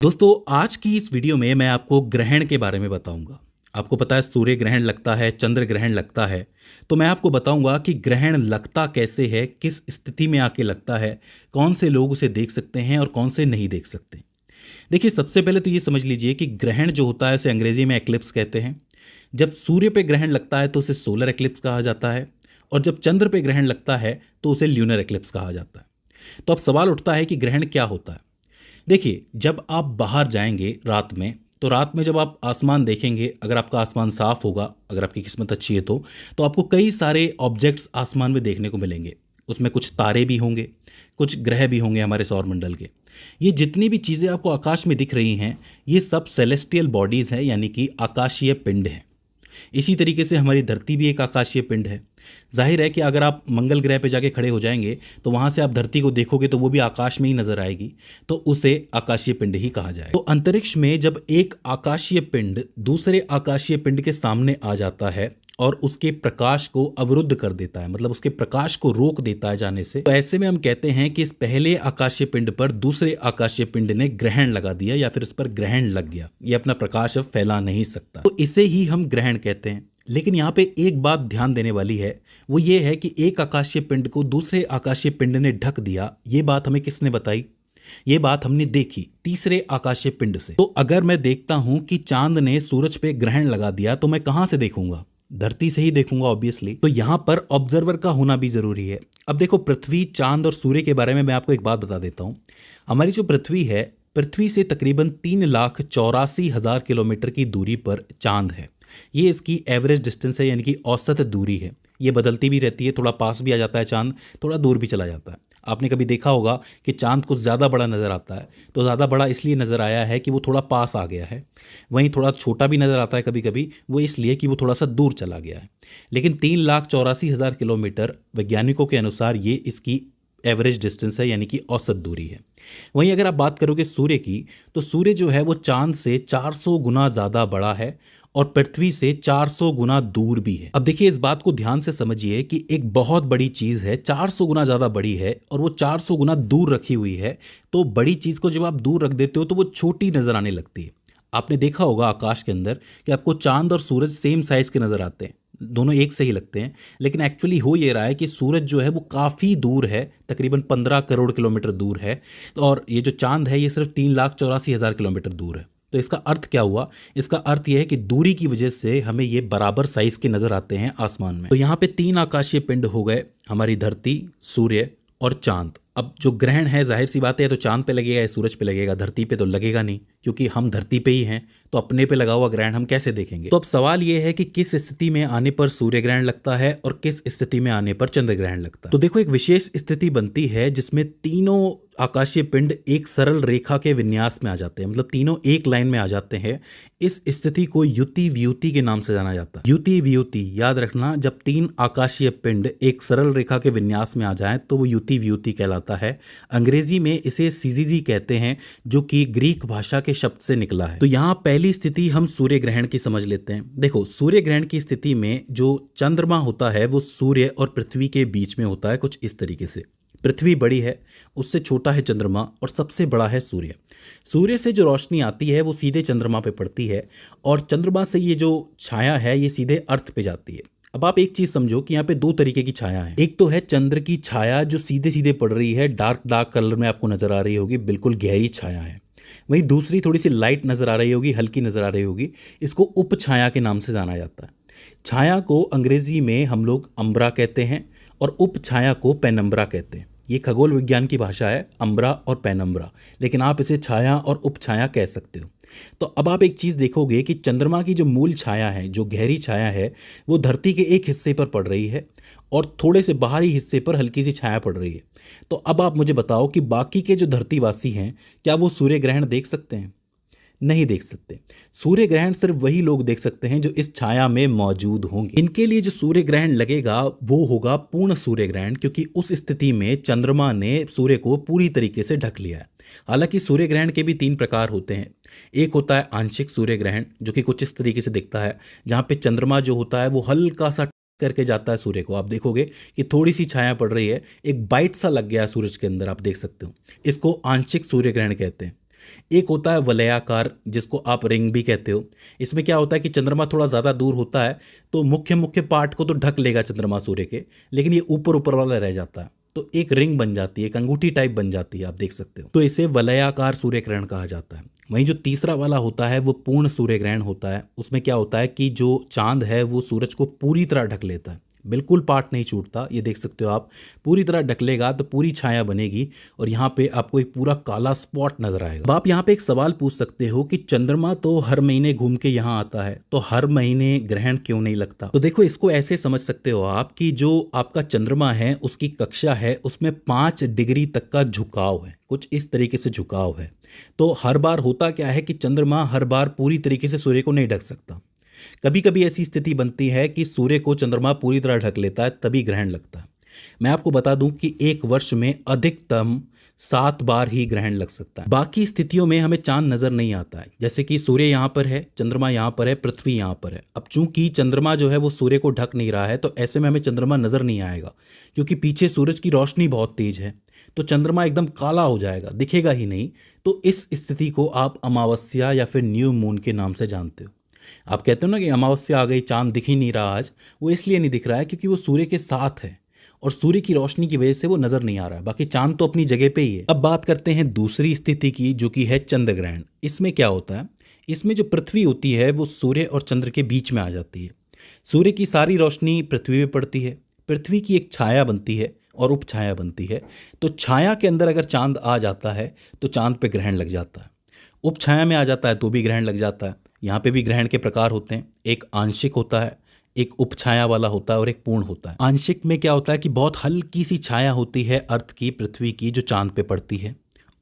दोस्तों आज की इस वीडियो में मैं आपको ग्रहण के बारे में बताऊंगा। आपको पता है सूर्य ग्रहण लगता है, चंद्र ग्रहण लगता है। तो मैं आपको बताऊंगा कि ग्रहण लगता कैसे है, किस स्थिति में आके लगता है, कौन से लोग उसे देख सकते हैं और कौन से नहीं देख सकते। देखिए, सबसे पहले तो ये समझ लीजिए कि ग्रहण जो होता है उसे अंग्रेजी में एक्लिप्स कहते हैं। जब सूर्य पे ग्रहण लगता है तो उसे सोलर एक्लिप्स कहा जाता है, और जब चंद्र पे ग्रहण लगता है तो उसे ल्यूनर एक्लिप्स कहा जाता है। तो अब सवाल उठता है कि ग्रहण क्या होता है। देखिए, जब आप बाहर जाएंगे रात में, तो रात में जब आप आसमान देखेंगे, अगर आपका आसमान साफ होगा, अगर आपकी किस्मत अच्छी है तो आपको कई सारे ऑब्जेक्ट्स आसमान में देखने को मिलेंगे। उसमें कुछ तारे भी होंगे, कुछ ग्रह भी होंगे हमारे सौरमंडल के। ये जितनी भी चीज़ें आपको आकाश में दिख रही हैं, ये सब सेलेस्टियल बॉडीज़ हैं, यानी कि आकाशीय पिंड हैं। इसी तरीके से हमारी धरती भी एक आकाशीय पिंड है। जाहिर है कि अगर आप मंगल ग्रह पर जाके खड़े हो जाएंगे तो वहाँ से आप धरती को देखोगे तो वो भी आकाश में ही नजर आएगी, तो उसे आकाशीय पिंड ही कहा जाए। तो अंतरिक्ष में जब एक आकाशीय पिंड दूसरे आकाशीय पिंड के सामने आ जाता है और उसके प्रकाश को अवरुद्ध कर देता है, मतलब उसके प्रकाश को रोक देता है जाने से, तो ऐसे में हम कहते हैं कि इस पहले आकाशीय पिंड पर दूसरे आकाशीय पिंड ने ग्रहण लगा दिया, या फिर इस पर ग्रहण लग गया। ये अपना प्रकाश अब फैला नहीं सकता, तो इसे ही हम ग्रहण कहते हैं। लेकिन यहाँ पे एक बात ध्यान देने वाली है, वो ये है कि एक आकाशीय पिंड को दूसरे आकाशीय पिंड ने ढक दिया। ये बात हमें किसने बताई? ये बात हमने देखी तीसरे आकाशीय पिंड से। तो अगर मैं देखता हूं कि चांद ने सूरज पे ग्रहण लगा दिया, तो मैं कहां से देखूंगा? धरती से ही देखूंगा ऑब्वियसली। तो यहां पर ऑब्जर्वर का होना भी जरूरी है। अब देखो, पृथ्वी, चांद और सूर्य के बारे में मैं आपको एक बात बता देता हूं। हमारी जो पृथ्वी है, पृथ्वी से तकरीबन 3,84,000 किलोमीटर की दूरी पर चांद है। ये इसकी एवरेज डिस्टेंस है, यानी कि औसत दूरी है। ये बदलती भी रहती है, थोड़ा पास भी आ जाता है चांद, थोड़ा दूर भी चला जाता है। आपने कभी देखा होगा कि चांद कुछ ज़्यादा बड़ा नज़र आता है, तो ज़्यादा बड़ा इसलिए नज़र आया है कि वो थोड़ा पास आ गया है। वहीं थोड़ा छोटा भी नज़र आता है कभी कभी, वो इसलिए कि वो थोड़ा सा दूर चला गया है। लेकिन 3,84,000 किलोमीटर वैज्ञानिकों के अनुसार ये इसकी एवरेज डिस्टेंस है, यानी कि औसत दूरी है। वहीं अगर आप बात करोगे सूर्य की, तो सूर्य जो है वो चांद से 400 गुना ज़्यादा बड़ा है और पृथ्वी से 400 गुना दूर भी है। अब देखिए, इस बात को ध्यान से समझिए कि एक बहुत बड़ी चीज़ है, 400 गुना ज़्यादा बड़ी है और वो 400 गुना दूर रखी हुई है। तो बड़ी चीज़ को जब आप दूर रख देते हो तो वो छोटी नज़र आने लगती है। आपने देखा होगा आकाश के अंदर कि आपको चांद और सूरज सेम साइज़ के नज़र आते हैं, दोनों एक से ही लगते हैं। लेकिन एक्चुअली हो ये रहा है कि सूरज जो है वो काफ़ी दूर है, तकरीबन 15 करोड़ किलोमीटर दूर है, और ये जो चांद है ये सिर्फ 3,84,000 किलोमीटर दूर है। तो इसका अर्थ क्या हुआ? इसका अर्थ यह है कि दूरी की वजह से हमें ये बराबर साइज के नजर आते हैं आसमान में। तो यहाँ पे 3 आकाशीय पिंड हो गए, हमारी धरती, सूर्य और चांद। अब जो ग्रहण है, जाहिर सी बात है, तो चांद पे लगेगा या सूरज पे लगेगा, धरती पे तो लगेगा नहीं, क्योंकि हम धरती पे ही हैं। तो अपने पे लगा हुआ ग्रहण हम कैसे देखेंगे? तो अब सवाल ये है कि किस स्थिति में आने पर सूर्य ग्रहण लगता है और किस स्थिति में आने पर चंद्र ग्रहण लगता है। तो देखो, एक विशेष स्थिति बनती है जिसमें तीनों आकाशीय पिंड एक सरल रेखा के विन्यास में आ जाते हैं, मतलब तीनों एक लाइन में आ जाते हैं। इस स्थिति को युति वियुति के नाम से जाना जाता है। युति वियुति याद रखना, जब 3 आकाशीय पिंड एक सरल रेखा के विन्यास में आ जाएं तो वो युति वियुति कहलाता है। अंग्रेजी में इसे सीजीजी कहते हैं, जो कि ग्रीक भाषा के शब्द से निकला है। तो यहाँ पहली स्थिति हम सूर्य ग्रहण की समझ लेते हैं। देखो, सूर्य ग्रहण की स्थिति में जो चंद्रमा होता है वो सूर्य और पृथ्वी के बीच में होता है, कुछ इस तरीके से। पृथ्वी बड़ी है, उससे छोटा है चंद्रमा और सबसे बड़ा है सूर्य। सूर्य से जो रोशनी आती है वो सीधे चंद्रमा पे पड़ती है, और चंद्रमा से ये जो छाया है ये सीधे अर्थ पे जाती है। अब आप एक चीज समझो कि यहाँ पे 2 तरीके की छाया है। एक तो है चंद्र की छाया जो सीधे सीधे पड़ रही है, डार्क डार्क कलर में आपको नजर आ रही होगी, बिल्कुल गहरी छाया है। वहीं दूसरी थोड़ी सी लाइट नजर आ रही होगी, हल्की नजर आ रही होगी, इसको उपछाया के नाम से जाना जाता है। छाया को अंग्रेजी में हम लोग अम्ब्रा कहते हैं और उपछाया को पेनम्ब्रा कहते हैं। ये खगोल विज्ञान की भाषा है, अम्ब्रा और पेनम्ब्रा, लेकिन आप इसे छाया और उपछाया कह सकते हो। तो अब आप एक चीज़ देखोगे कि चंद्रमा की जो मूल छाया है, जो गहरी छाया है, वो धरती के एक हिस्से पर पड़ रही है और थोड़े से बाहरी हिस्से पर हल्की सी छाया पड़ रही है। तो अब आप मुझे बताओ कि बाकी के जो धरतीवासी हैं, क्या वो सूर्य ग्रहण देख सकते हैं? नहीं देख सकते। सूर्य ग्रहण सिर्फ वही लोग देख सकते हैं जो इस छाया में मौजूद होंगे। इनके लिए जो सूर्य ग्रहण लगेगा वो होगा पूर्ण सूर्य ग्रहण, क्योंकि उस स्थिति में चंद्रमा ने सूर्य को पूरी तरीके से ढक लिया है। हालांकि सूर्य ग्रहण के भी 3 प्रकार होते हैं। एक होता है आंशिक सूर्य ग्रहण, जो कि कुछ इस तरीके से दिखता है, जहाँ पे चंद्रमा जो होता है वो हल्का सा करके जाता है सूर्य को। आप देखोगे कि थोड़ी सी छाया पड़ रही है, एक बाइट सा लग गया है सूरज के अंदर, आप देख सकते हो। इसको आंशिक सूर्य ग्रहण कहते हैं। एक होता है वलयाकार, जिसको आप रिंग भी कहते हो। इसमें क्या होता है कि चंद्रमा थोड़ा ज़्यादा दूर होता है तो मुख्य मुख्य पार्ट को तो ढक लेगा चंद्रमा सूर्य के, लेकिन ये ऊपर ऊपर वाला रह जाता है, तो एक रिंग बन जाती है, एक अंगूठी टाइप बन जाती है, आप देख सकते हो। तो इसे वलयाकार सूर्य ग्रहण कहा जाता है। वहीं जो तीसरा वाला होता है वो पूर्ण सूर्य ग्रहण होता है। उसमें क्या होता है कि जो चांद है वो सूरज को पूरी तरह ढक लेता है, बिल्कुल पार्ट नहीं छूटता। ये देख सकते हो आप, पूरी तरह ढक लेगा तो पूरी छाया बनेगी और यहाँ पे आपको एक पूरा काला स्पॉट नजर आएगा। अब आप यहाँ पे एक सवाल पूछ सकते हो कि चंद्रमा तो हर महीने घूम के यहाँ आता है, तो हर महीने ग्रहण क्यों नहीं लगता? तो देखो, इसको ऐसे समझ सकते हो आप कि जो आपका चंद्रमा है उसकी कक्षा है, उसमें 5 डिग्री तक का झुकाव है, कुछ इस तरीके से झुकाव है। तो हर बार होता क्या है कि चंद्रमा हर बार पूरी तरीके से सूर्य को नहीं ढक सकता। कभी कभी ऐसी स्थिति बनती है कि सूर्य को चंद्रमा पूरी तरह ढक लेता है, तभी ग्रहण लगता है। मैं आपको बता दूं कि एक वर्ष में अधिकतम 7 बार ही ग्रहण लग सकता है। बाकी स्थितियों में हमें चांद नजर नहीं आता है, जैसे कि सूर्य यहाँ पर है, चंद्रमा यहाँ पर है, पृथ्वी यहाँ पर है। अब चूंकि चंद्रमा जो है वो सूर्य को ढक नहीं रहा है, तो ऐसे में हमें चंद्रमा नजर नहीं आएगा, क्योंकि पीछे सूरज की रोशनी बहुत तेज है, तो चंद्रमा एकदम काला हो जाएगा, दिखेगा ही नहीं। तो इस स्थिति को आप अमावस्या या फिर न्यू मून के नाम से जानते हो। आप कहते हो ना कि अमावस्या आ गई, चांद दिख ही नहीं रहा आज, वो इसलिए नहीं दिख रहा है क्योंकि वो सूर्य के साथ है और सूर्य की रोशनी की वजह से वो नजर नहीं आ रहा है। बाकी चांद तो अपनी जगह पे ही है। अब बात करते हैं दूसरी स्थिति की, जो कि है चंद्र ग्रहण। इसमें क्या होता है, इसमें जो पृथ्वी होती है वो सूर्य और चंद्र के बीच में आ जाती है। सूर्य की सारी रोशनी पृथ्वी पे पड़ती है, पृथ्वी की एक छाया बनती है और उपछाया बनती है। तो छाया के अंदर अगर चांद आ जाता है तो चांद पे ग्रहण लग जाता है, उपछाया में आ जाता है तो भी ग्रहण लग जाता है। यहाँ पे भी ग्रहण के प्रकार होते हैं, एक आंशिक होता है, एक उपछाया वाला होता है और एक पूर्ण होता है। आंशिक में क्या होता है कि बहुत हल्की सी छाया होती है अर्थ की, पृथ्वी की, जो चांद पे पड़ती है।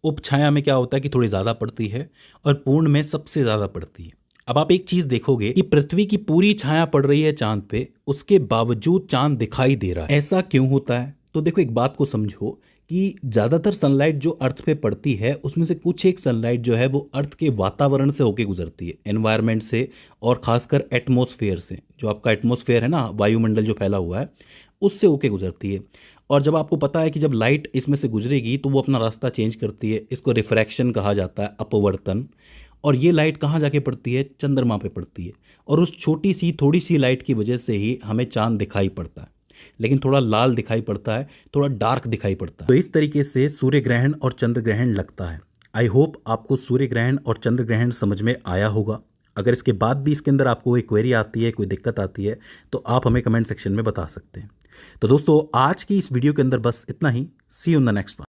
उपछाया में क्या होता है कि थोड़ी ज़्यादा पड़ती है और पूर्ण में सबसे ज़्यादा पड़ती है। अब आप एक चीज़ देखोगे कि पृथ्वी की पूरी छाया पड़ रही है चांद पे, उसके बावजूद चांद दिखाई दे रहा है। ऐसा क्यों होता है? तो देखो, एक बात को समझो कि ज़्यादातर सनलाइट जो अर्थ पे पड़ती है उसमें से कुछ एक सनलाइट जो है वो अर्थ के वातावरण से होके गुजरती है, एनवायरनमेंट से, और खासकर एटमॉस्फेयर से। जो आपका एटमॉस्फेयर है ना, वायुमंडल जो फैला हुआ है, उससे होके गुजरती है। और जब आपको पता है कि जब लाइट इसमें से गुजरेगी तो वो अपना रास्ता चेंज करती है, इसको रिफ्रैक्शन कहा जाता है, अपवर्तन। और ये लाइट कहाँ जाके पड़ती है? चंद्रमा पे पड़ती है। और उस छोटी सी थोड़ी सी लाइट की वजह से ही हमें चांद दिखाई पड़ता है, लेकिन थोड़ा लाल दिखाई पड़ता है, थोड़ा डार्क दिखाई पड़ता है। तो इस तरीके से सूर्य ग्रहण और चंद्र ग्रहण लगता है। आई होप आपको सूर्य ग्रहण और चंद्र ग्रहण समझ में आया होगा। अगर इसके बाद भी इसके अंदर आपको कोई क्वेरी आती है, कोई दिक्कत आती है, तो आप हमें कमेंट सेक्शन में बता सकते हैं। तो दोस्तों, आज की इस वीडियो के अंदर बस इतना ही। See you in the next one.